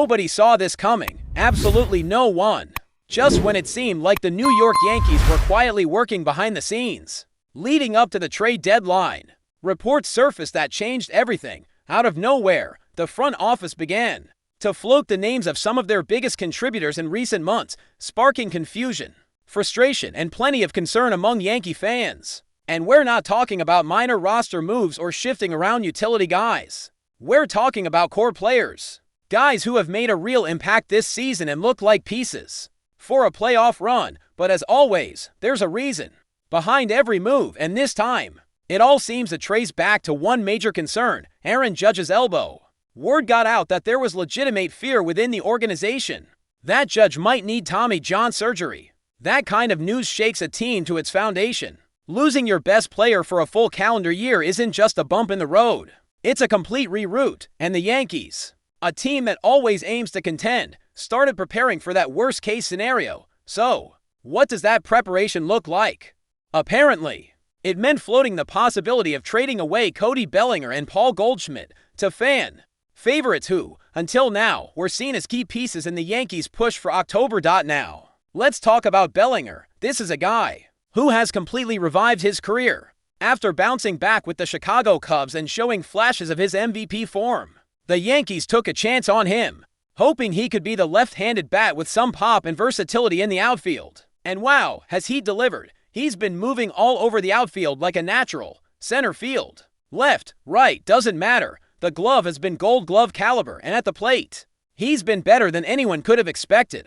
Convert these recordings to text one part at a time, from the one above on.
Nobody saw this coming. Absolutely no one. Just when it seemed like the New York Yankees were quietly working behind the scenes. Leading up to the trade deadline, reports surfaced that changed everything. Out of nowhere, the front office began to float the names of some of their biggest contributors in recent months, sparking confusion, frustration, and plenty of concern among Yankee fans. And we're not talking about minor roster moves or shifting around utility guys. We're talking about core players. Guys who have made a real impact this season and look like pieces for a playoff run. But as always, there's a reason behind every move, and this time, it all seems to trace back to one major concern: Aaron Judge's elbow. Word got out that there was legitimate fear within the organization that Judge might need Tommy John surgery. That kind of news shakes a team to its foundation. Losing your best player for a full calendar year isn't just a bump in the road. It's a complete reroute, and the Yankees, a team that always aims to contend, started preparing for that worst-case scenario. So, what does that preparation look like? Apparently, it meant floating the possibility of trading away Cody Bellinger and Paul Goldschmidt to fan favorites who, until now, were seen as key pieces in the Yankees' push for October. Now, let's talk about Bellinger. This is a guy who has completely revived his career after bouncing back with the Chicago Cubs and showing flashes of his MVP form. The Yankees took a chance on him, hoping he could be the left-handed bat with some pop and versatility in the outfield. And wow, has he delivered. He's been moving all over the outfield like a natural. Center field, left, right, doesn't matter. The glove has been Gold Glove caliber, and at the plate, he's been better than anyone could have expected.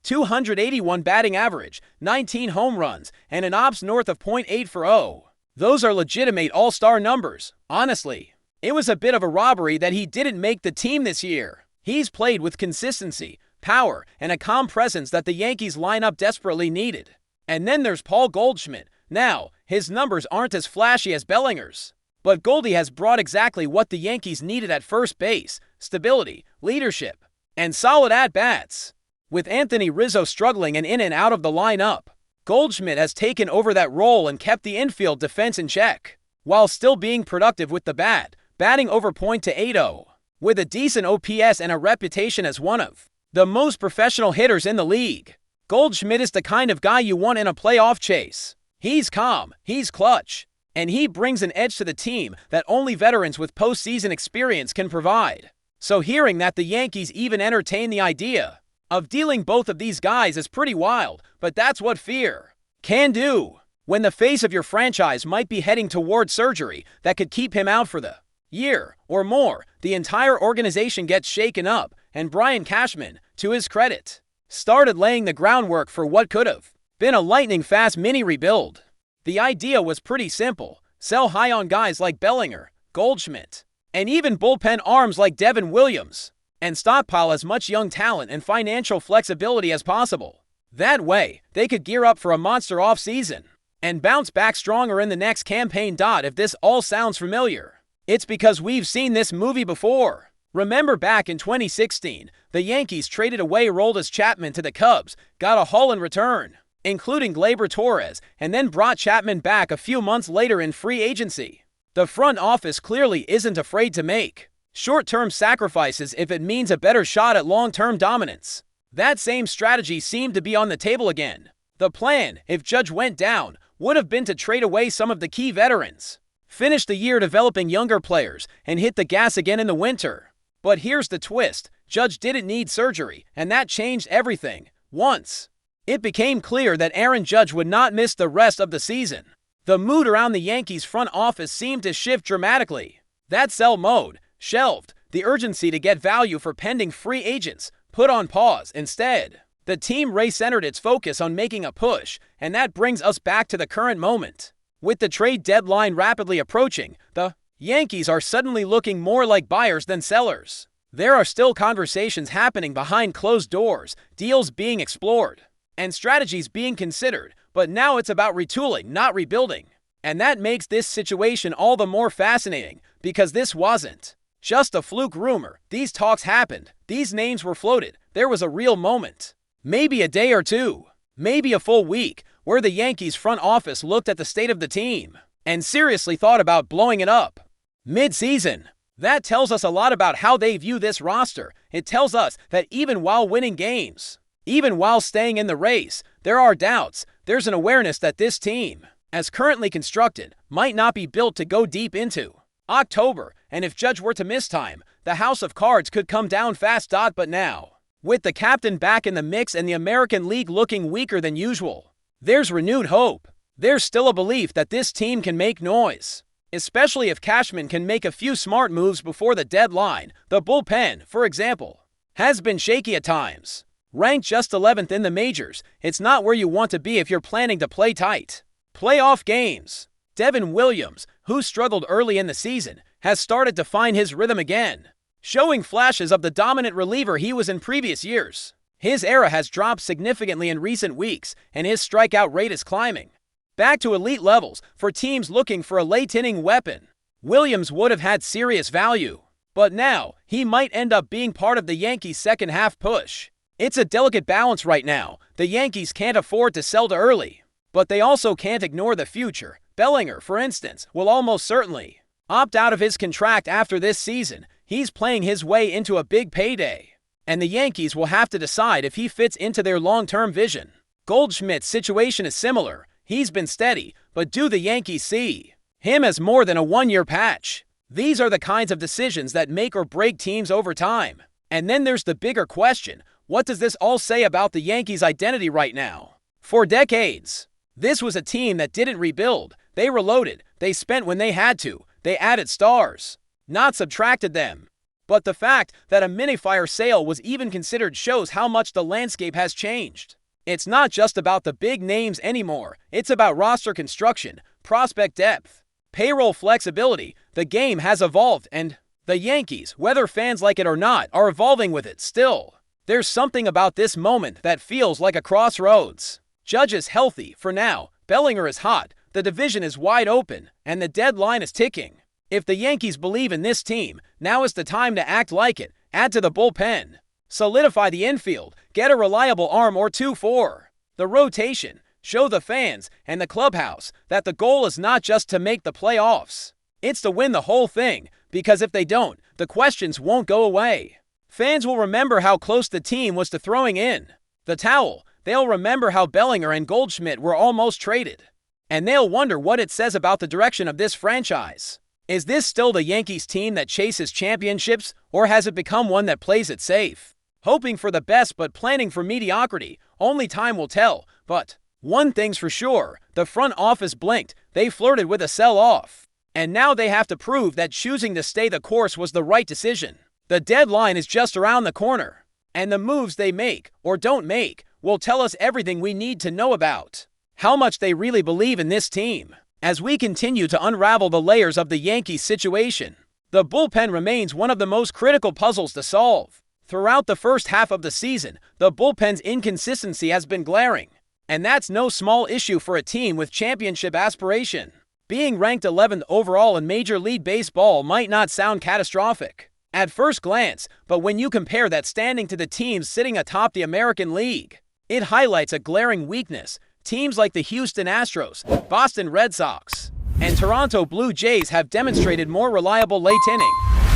281 batting average, 19 home runs, and an OPS north of .8 for O. Those are legitimate all-star numbers. Honestly, it was a bit of a robbery that he didn't make the team this year. He's played with consistency, power, and a calm presence that the Yankees lineup desperately needed. And then there's Paul Goldschmidt. Now, his numbers aren't as flashy as Bellinger's, but Goldie has brought exactly what the Yankees needed at first base: stability, leadership, and solid at-bats. With Anthony Rizzo struggling and in and out of the lineup, Goldschmidt has taken over that role and kept the infield defense in check, while still being productive with the bat, batting over .280. With a decent OPS and a reputation as one of the most professional hitters in the league, Goldschmidt is the kind of guy you want in a playoff chase. He's calm, he's clutch, and he brings an edge to the team that only veterans with postseason experience can provide. So hearing that the Yankees even entertain the idea of dealing both of these guys is pretty wild, but that's what fear can do. When the face of your franchise might be heading toward surgery that could keep him out for the year or more, the entire organization gets shaken up, and Brian Cashman, to his credit, started laying the groundwork for what could have been a lightning-fast mini-rebuild. The idea was pretty simple: sell high on guys like Bellinger, Goldschmidt, and even bullpen arms like Devin Williams, and stockpile as much young talent and financial flexibility as possible. That way, they could gear up for a monster offseason and bounce back stronger in the next campaign. If this all sounds familiar, it's because we've seen this movie before. Remember back in 2016, the Yankees traded away Aroldis Chapman to the Cubs, got a haul in return, including Gleyber Torres, and then brought Chapman back a few months later in free agency. The front office clearly isn't afraid to make short-term sacrifices if it means a better shot at long-term dominance. That same strategy seemed to be on the table again. The plan, if Judge went down, would have been to trade away some of the key veterans, finish the year developing younger players, and hit the gas again in the winter. But here's the twist: Judge didn't need surgery, and that changed everything. Once it became clear that Aaron Judge would not miss the rest of the season, the mood around the Yankees front office seemed to shift dramatically. That sell mode shelved, the urgency to get value for pending free agents put on pause. Instead, the team centered its focus on making a push, and that brings us back to the current moment. With the trade deadline rapidly approaching, the Yankees are suddenly looking more like buyers than sellers. There are still conversations happening behind closed doors, deals being explored, and strategies being considered, but now it's about retooling, not rebuilding. And that makes this situation all the more fascinating, because this wasn't just a fluke rumor. These talks happened, these names were floated, there was a real moment. Maybe a day or two, maybe a full week, where the Yankees front office looked at the state of the team and seriously thought about blowing it up mid-season. That tells us a lot about how they view this roster. It tells us that even while winning games, even while staying in the race, there are doubts. There's an awareness that this team, as currently constructed, might not be built to go deep into October, and if Judge were to miss time, the house of cards could come down fast. But now, with the captain back in the mix and the American League looking weaker than usual, there's renewed hope. There's still a belief that this team can make noise, especially if Cashman can make a few smart moves before the deadline. The bullpen, for example, has been shaky at times. Ranked just 11th in the majors, it's not where you want to be if you're planning to play tight playoff games. Devin Williams, who struggled early in the season, has started to find his rhythm again, showing flashes of the dominant reliever he was in previous years. His era has dropped significantly in recent weeks, and his strikeout rate is climbing back to elite levels for teams looking for a late-inning weapon. Williams would have had serious value, but now he might end up being part of the Yankees' second-half push. It's a delicate balance right now. The Yankees can't afford to sell too early, but they also can't ignore the future. Bellinger, for instance, will almost certainly opt out of his contract after this season. He's playing his way into a big payday, and the Yankees will have to decide if he fits into their long-term vision. Goldschmidt's situation is similar. He's been steady, but do the Yankees see him as more than a one-year patch? These are the kinds of decisions that make or break teams over time. And then there's the bigger question: what does this all say about the Yankees' identity right now? For decades, this was a team that didn't rebuild. They reloaded. They spent when they had to. They added stars, not subtracted them. But the fact that a mini-fire sale was even considered shows how much the landscape has changed. It's not just about the big names anymore. It's about roster construction, prospect depth, payroll flexibility. The game has evolved, and the Yankees, whether fans like it or not, are evolving with it still. There's something about this moment that feels like a crossroads. Judge is healthy for now. Bellinger is hot. The division is wide open, and the deadline is ticking. If the Yankees believe in this team, now is the time to act like it. Add to the bullpen, solidify the infield, get a reliable arm or two for the rotation. Show the fans and the clubhouse that the goal is not just to make the playoffs. It's to win the whole thing, because if they don't, the questions won't go away. Fans will remember how close the team was to throwing in the towel. They'll remember how Bellinger and Goldschmidt were almost traded. And they'll wonder what it says about the direction of this franchise. Is this still the Yankees team that chases championships, or has it become one that plays it safe, hoping for the best but planning for mediocrity? Only time will tell. But one thing's for sure, the front office blinked. They flirted with a sell-off, and now they have to prove that choosing to stay the course was the right decision. The deadline is just around the corner, and the moves they make or don't make will tell us everything we need to know about how much they really believe in this team. As we continue to unravel the layers of the Yankees situation, the bullpen remains one of the most critical puzzles to solve. Throughout the first half of the season, the bullpen's inconsistency has been glaring, and that's no small issue for a team with championship aspiration. Being ranked 11th overall in Major League Baseball might not sound catastrophic at first glance, but when you compare that standing to the teams sitting atop the American League, it highlights a glaring weakness. Teams like the Houston Astros, Boston Red Sox, and Toronto Blue Jays have demonstrated more reliable late-inning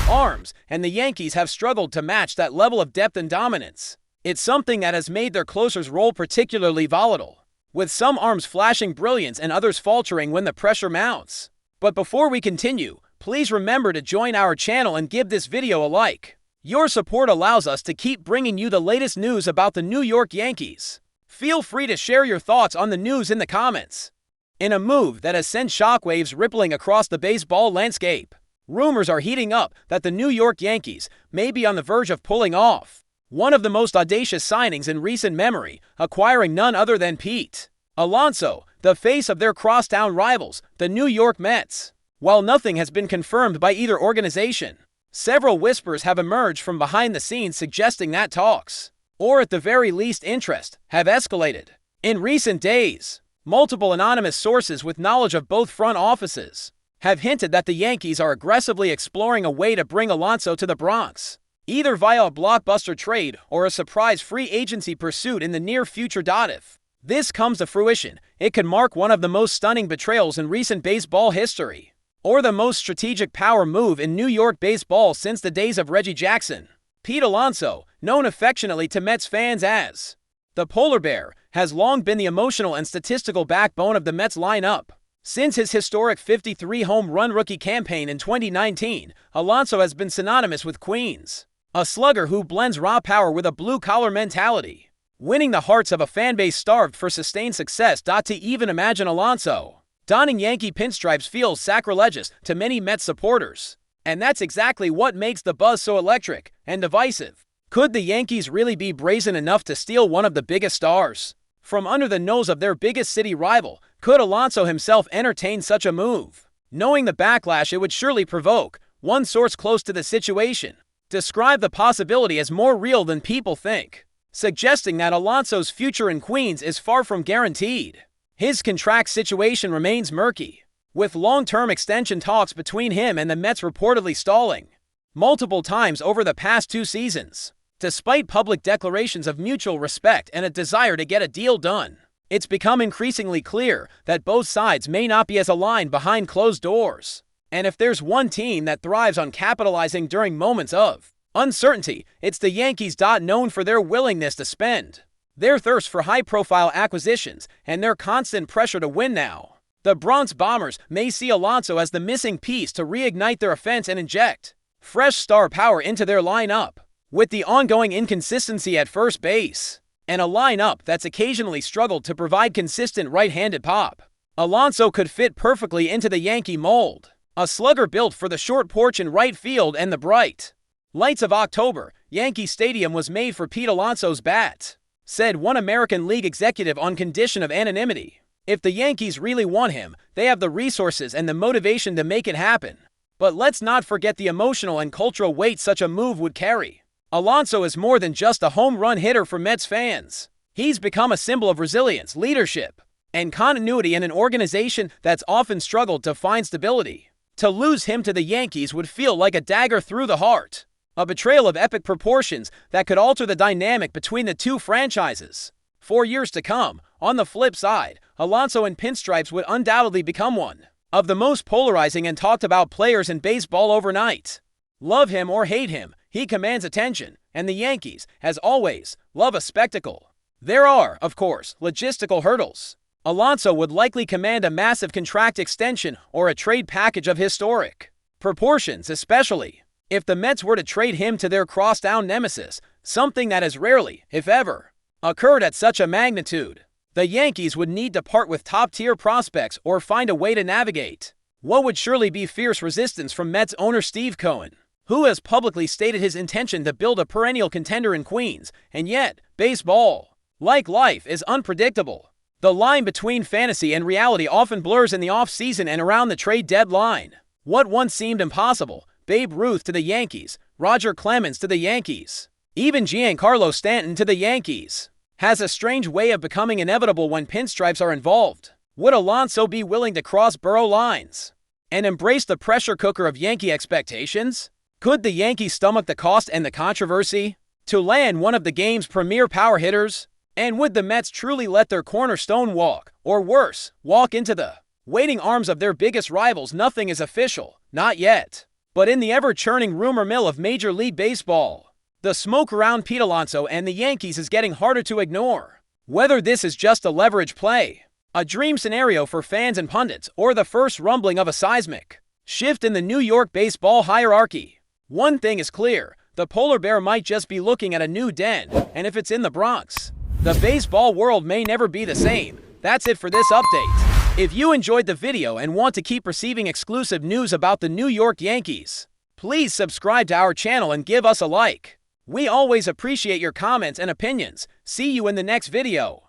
arms, and the Yankees have struggled to match that level of depth and dominance. It's something that has made their closers' role particularly volatile, with some arms flashing brilliance and others faltering when the pressure mounts. But before we continue, please remember to join our channel and give this video a like. Your support allows us to keep bringing you the latest news about the New York Yankees. Feel free to share your thoughts on the news in the comments. In a move that has sent shockwaves rippling across the baseball landscape, rumors are heating up that the New York Yankees may be on the verge of pulling off one of the most audacious signings in recent memory, acquiring none other than Pete Alonso, the face of their crosstown rivals, the New York Mets. While nothing has been confirmed by either organization, several whispers have emerged from behind the scenes suggesting that talks, or at the very least interest, have escalated. In recent days, multiple anonymous sources with knowledge of both front offices have hinted that the Yankees are aggressively exploring a way to bring Alonso to the Bronx, either via a blockbuster trade or a surprise free agency pursuit in the near future. If this comes to fruition, it could mark one of the most stunning betrayals in recent baseball history. or the most strategic power move in New York baseball since the days of Reggie Jackson. Pete Alonso, known affectionately to Mets fans as the Polar Bear, has long been the emotional and statistical backbone of the Mets lineup. Since his historic 53-home run rookie campaign in 2019, Alonso has been synonymous with Queens, a slugger who blends raw power with a blue-collar mentality, winning the hearts of a fanbase starved for sustained success. To even imagine Alonso donning Yankee pinstripes feels sacrilegious to many Mets supporters, and that's exactly what makes the buzz so electric and divisive. Could the Yankees really be brazen enough to steal one of the biggest stars from under the nose of their biggest city rival? Could Alonso himself entertain such a move, knowing the backlash it would surely provoke? One source close to the situation described the possibility as more real than people think, suggesting that Alonso's future in Queens is far from guaranteed. His contract situation remains murky, with long-term extension talks between him and the Mets reportedly stalling multiple times over the past 2 seasons. Despite public declarations of mutual respect and a desire to get a deal done, it's become increasingly clear that both sides may not be as aligned behind closed doors. And if there's one team that thrives on capitalizing during moments of uncertainty, it's the Yankees. Known for their willingness to spend, their thirst for high-profile acquisitions, and their constant pressure to win now, the Bronx Bombers may see Alonso as the missing piece to reignite their offense and inject fresh star power into their lineup. With the ongoing inconsistency at first base and a lineup that's occasionally struggled to provide consistent right-handed pop, Alonso could fit perfectly into the Yankee mold. A slugger built for the short porch in right field and the bright lights of October, Yankee Stadium was made for Pete Alonso's bat, said one American League executive on condition of anonymity. If the Yankees really want him, they have the resources and the motivation to make it happen. But let's not forget the emotional and cultural weight such a move would carry. Alonso is more than just a home run hitter for Mets fans. He's become a symbol of resilience, leadership, and continuity in an organization that's often struggled to find stability. To lose him to the Yankees would feel like a dagger through the heart, a betrayal of epic proportions that could alter the dynamic between the two franchises for years to come. On the flip side, Alonso in pinstripes would undoubtedly become one of the most polarizing and talked about players in baseball overnight. Love him or hate him, he commands attention, and the Yankees, as always, love a spectacle. There are, of course, logistical hurdles. Alonso would likely command a massive contract extension or a trade package of historic proportions, especially if the Mets were to trade him to their crosstown nemesis, something that has rarely, if ever, occurred at such a magnitude. The Yankees would need to part with top-tier prospects or find a way to navigate what would surely be fierce resistance from Mets owner Steve Cohen, who has publicly stated his intention to build a perennial contender in Queens. And yet, baseball, like life, is unpredictable. The line between fantasy and reality often blurs in the off-season and around the trade deadline. What once seemed impossible, Babe Ruth to the Yankees, Roger Clemens to the Yankees, even Giancarlo Stanton to the Yankees, has a strange way of becoming inevitable when pinstripes are involved. Would Alonso be willing to cross borough lines and embrace the pressure cooker of Yankee expectations? Could the Yankees stomach the cost and the controversy to land one of the game's premier power hitters? And would the Mets truly let their cornerstone walk, or worse, walk into the waiting arms of their biggest rivals? Nothing is official, not yet. But in the ever-churning rumor mill of Major League Baseball, the smoke around Pete Alonso and the Yankees is getting harder to ignore. Whether this is just a leverage play, a dream scenario for fans and pundits, or the first rumbling of a seismic shift in the New York baseball hierarchy, one thing is clear: the Polar Bear might just be looking at a new den, and if it's in the Bronx, the baseball world may never be the same. That's it for this update. If you enjoyed the video and want to keep receiving exclusive news about the New York Yankees, please subscribe to our channel and give us a like. We always appreciate your comments and opinions. See you in the next video.